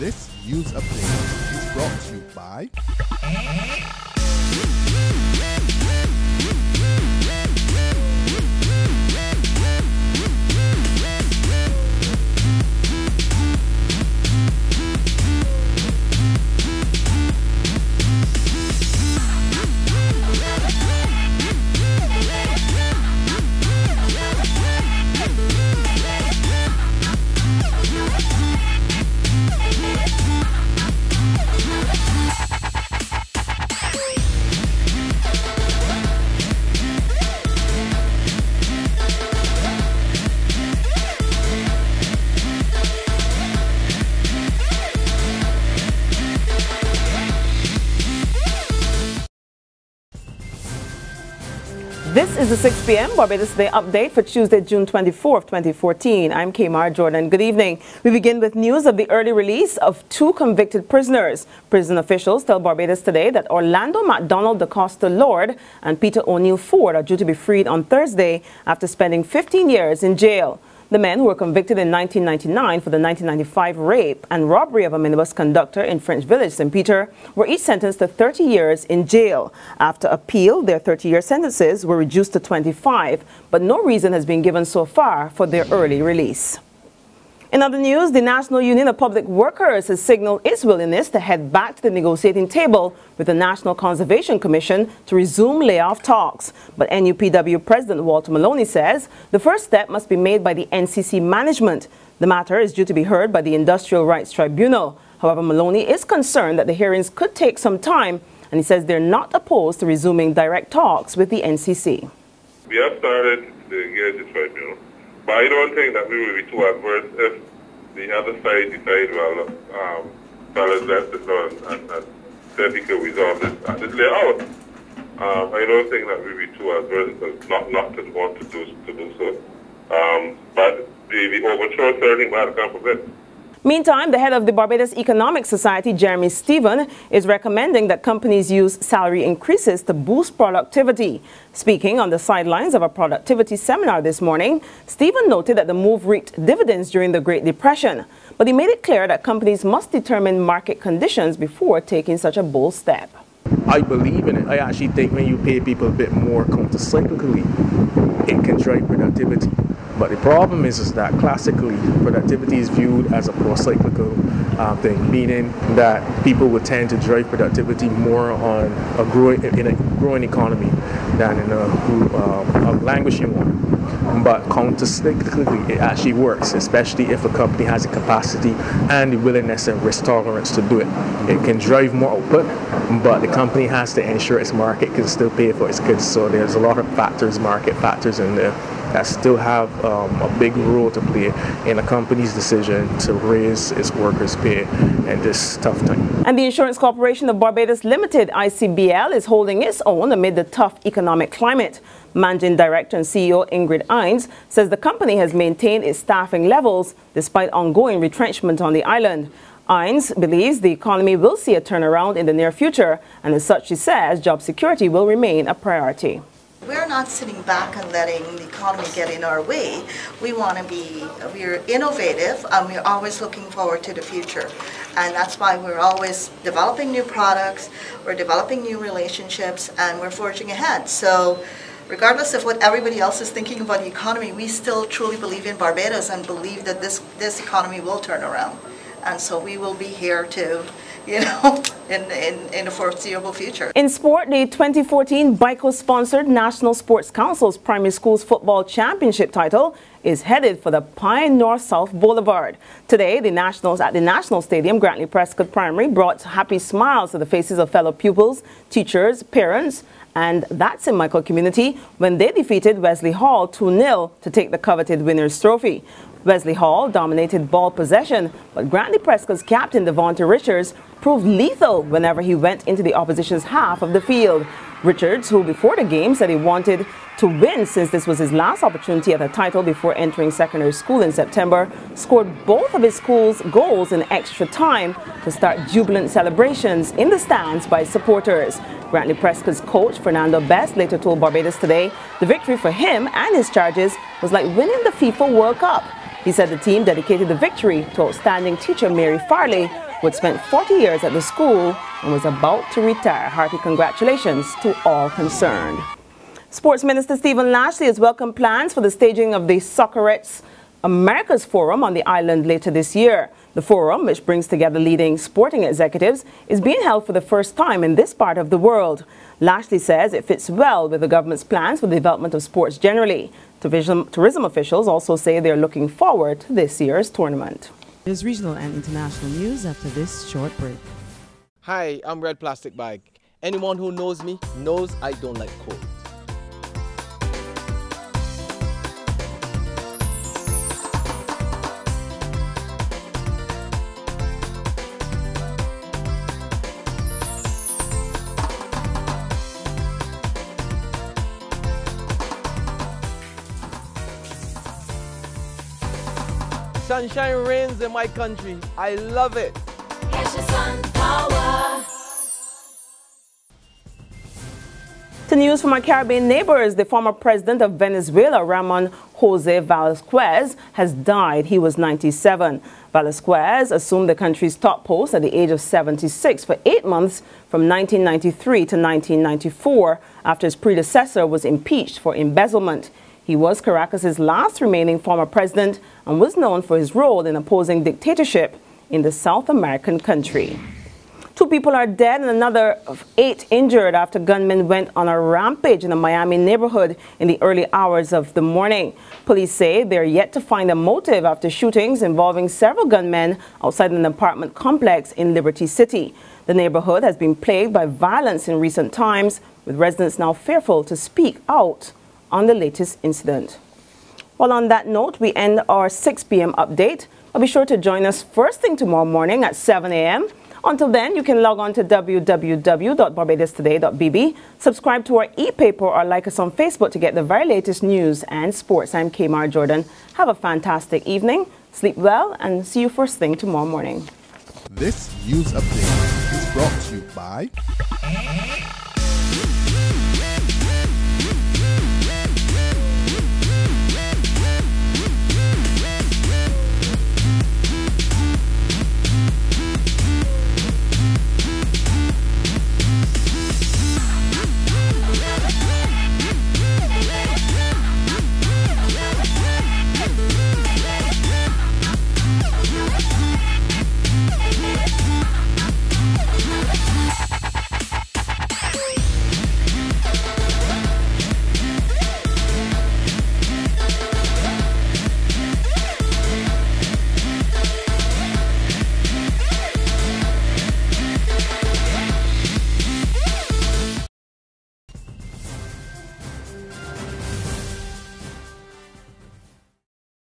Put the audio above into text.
This news update is brought to you by This is the 6 p.m. Barbados Day update for Tuesday, June 24th, 2014. I'm Kmar Jordan. Good evening. We begin with news of the early release of 2 convicted prisoners. Prison officials tell Barbados today that Orlando MacDonald da Costa Lorde and Peter O'Neill Forde are due to be freed on Thursday after spending 15 years in jail. The men, who were convicted in 1999 for the 1995 rape and robbery of a minibus conductor in French Village, St. Peter, were each sentenced to 30 years in jail. After appeal, their 30-year sentences were reduced to 25, but no reason has been given so far for their early release. In other news, the National Union of Public Workers has signaled its willingness to head back to the negotiating table with the National Conservation Commission to resume layoff talks. But NUPW President Walter Maloney says the first step must be made by the NCC management. The matter is due to be heard by the Industrial Rights Tribunal. However, Maloney is concerned that the hearings could take some time, and he says they're not opposed to resuming direct talks with the NCC. We have started to engage the tribunal. But I don't think that we will be too adverse if the other side decide, well, let's sit down and then we can resolve this at this layout. I don't think that we'll be too adverse because not to want to do so. But the overture certainly might come from it. Meantime, the head of the Barbados Economic Society, Jeremy Stephen, is recommending that companies use salary increases to boost productivity. Speaking on the sidelines of a productivity seminar this morning, Stephen noted that the move reaped dividends during the Great Depression, but he made it clear that companies must determine market conditions before taking such a bold step. I believe in it. I actually think when you pay people a bit more counter-cyclically, it can drive productivity. But the problem is that classically, productivity is viewed as a pro-cyclical thing, meaning that people would tend to drive productivity more on in a growing economy than in a languishing one. But counter-cyclically, it actually works, especially if a company has the capacity and the willingness and risk tolerance to do it. It can drive more output, but the company has to ensure its market can still pay for its goods. So there's a lot of factors, market factors in there, that still have a big role to play in a company's decision to raise its workers' pay in this tough time. And the Insurance Corporation of Barbados Limited, ICBL, is holding its own amid the tough economic climate. Managing Director and CEO Ingrid Ines says the company has maintained its staffing levels despite ongoing retrenchment on the island. Ines believes the economy will see a turnaround in the near future, and as such, she says job security will remain a priority. We're not sitting back and letting the economy get in our way. We're innovative and we're always looking forward to the future. And that's why we're always developing new products, we're developing new relationships, and we're forging ahead. So regardless of what everybody else is thinking about the economy, we still truly believe in Barbados and believe that this economy will turn around. And so we will be here to, in the foreseeable future. In sport, the 2014 BICO-sponsored National Sports Council's Primary Schools Football Championship title is headed for the Pine North-South Boulevard. Today, the Nationals at the National Stadium, Grantley Prescod Primary, brought happy smiles to the faces of fellow pupils, teachers, parents, and that's in Michael community when they defeated Wesley Hall 2-0 to take the coveted winner's trophy. Wesley Hall dominated ball possession, but Grantley Prescod's captain, Devonta Richards, proved lethal whenever he went into the opposition's half of the field. Richards, who before the game said he wanted to win since this was his last opportunity at the title before entering secondary school in September, scored both of his school's goals in extra time to start jubilant celebrations in the stands by supporters. Grantley Prescod's coach, Fernando Best, later told Barbados Today the victory for him and his charges was like winning the FIFA World Cup. He said the team dedicated the victory to outstanding teacher Mary Farley, who had spent 40 years at the school and was about to retire. Hearty congratulations to all concerned. Sports Minister Stephen Lashley has welcomed plans for the staging of the Soccerettes Americas Forum on the island later this year. The forum, which brings together leading sporting executives, is being held for the first time in this part of the world. Lashley says it fits well with the government's plans for the development of sports generally. Tourism officials also say they're looking forward to this year's tournament. There's regional and international news after this short break. Hi, I'm Red Plastic Bag. Anyone who knows me knows I don't like cold. Sunshine reigns in my country. I love it. To news from our Caribbean neighbors, the former president of Venezuela, Ramon Jose Velasquez, has died. He was 97. Velasquez assumed the country's top post at the age of 76 for 8 months from 1993 to 1994 after his predecessor was impeached for embezzlement. He was Caracas's last remaining former president and was known for his role in opposing dictatorship in the South American country. 2 people are dead and another 8 injured after gunmen went on a rampage in a Miami neighborhood in the early hours of the morning. Police say they're yet to find a motive after shootings involving several gunmen outside an apartment complex in Liberty City. The neighborhood has been plagued by violence in recent times, with residents now fearful to speak out on the latest incident. Well, on that note, we end our 6 p.m. update. But be sure to join us first thing tomorrow morning at 7 a.m. Until then, you can log on to www.barbadostoday.bb, subscribe to our e-paper, or like us on Facebook to get the very latest news and sports. I'm Kamar Jordan. Have a fantastic evening, sleep well, and see you first thing tomorrow morning. This news update is brought to you by